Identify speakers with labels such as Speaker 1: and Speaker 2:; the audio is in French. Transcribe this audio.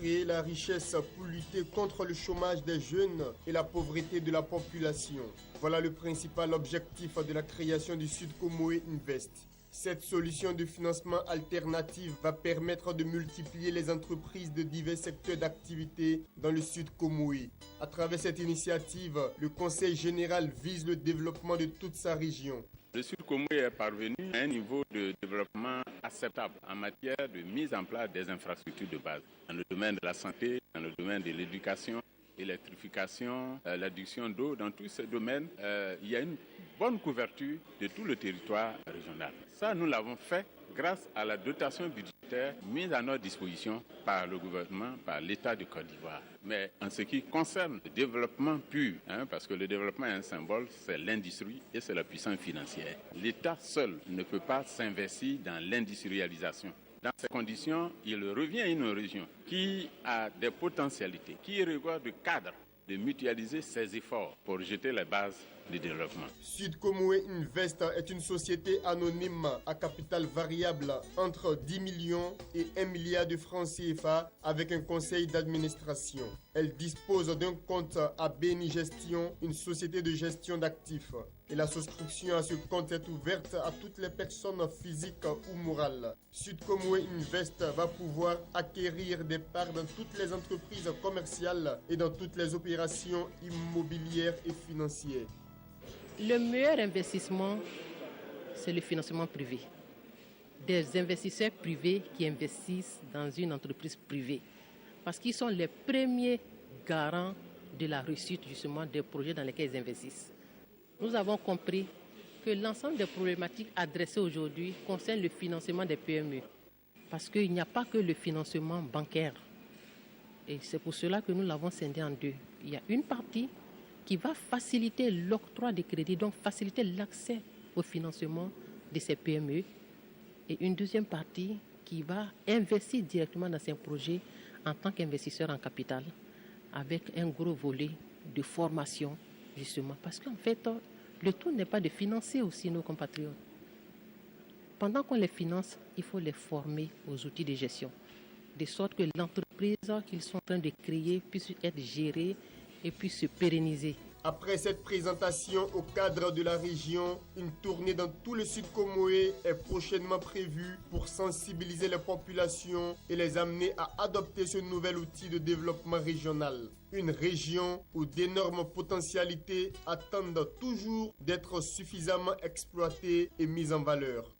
Speaker 1: créer la richesse pour lutter contre le chômage des jeunes et la pauvreté de la population. Voilà le principal objectif de la création du Sud Comoé Invest. Cette solution de financement alternative va permettre de multiplier les entreprises de divers secteurs d'activité dans le Sud Comoé. À travers cette initiative, le Conseil général vise le développement de toute sa région.
Speaker 2: Le Sud Comoé est parvenu à un niveau de développement acceptable en matière de mise en place des infrastructures de base. Dans le domaine de la santé, dans le domaine de l'éducation, l'électrification, l'adduction d'eau, dans tous ces domaines, il y a une bonne couverture de tout le territoire régional. Ça, nous l'avons fait grâce à la dotation budgétaire mise à notre disposition par le gouvernement, par l'État de Côte d'Ivoire. Mais en ce qui concerne le développement pur, parce que le développement est un symbole, c'est l'industrie et c'est la puissance financière. L'État seul ne peut pas s'investir dans l'industrialisation. Dans ces conditions, il revient à une région qui a des potentialités, qui regarde le cadre de mutualiser ses efforts pour jeter les bases du développement.
Speaker 1: Sud Comoé Invest est une société anonyme à capital variable entre 10 millions et 1 milliard de francs CFA avec un conseil d'administration. Elle dispose d'un compte à Béni Gestion, une société de gestion d'actifs. Et la souscription à ce compte est ouverte à toutes les personnes physiques ou morales. Sud Comoé Invest va pouvoir acquérir des parts dans toutes les entreprises commerciales et dans toutes les opérations immobilières et financières.
Speaker 3: Le meilleur investissement, c'est le financement privé. Des investisseurs privés qui investissent dans une entreprise privée. Parce qu'ils sont les premiers garants de la réussite justement des projets dans lesquels ils investissent. Nous avons compris que l'ensemble des problématiques adressées aujourd'hui concernent le financement des PME. Parce qu'il n'y a pas que le financement bancaire. Et c'est pour cela que nous l'avons scindé en deux. Il y a une partie qui va faciliter l'octroi des crédits, donc faciliter l'accès au financement de ces PME. Et une deuxième partie qui va investir directement dans ces projets en tant qu'investisseur en capital, avec un gros volet de formation, justement. Parce qu'en fait, le tout n'est pas de financer aussi nos compatriotes. Pendant qu'on les finance, il faut les former aux outils de gestion, de sorte que l'entreprise qu'ils sont en train de créer puisse être gérée et puis se pérenniser.
Speaker 1: Après cette présentation au cadre de la région, une tournée dans tout le Sud Comoé est prochainement prévue pour sensibiliser les populations et les amener à adopter ce nouvel outil de développement régional. Une région où d'énormes potentialités attendent toujours d'être suffisamment exploitées et mises en valeur.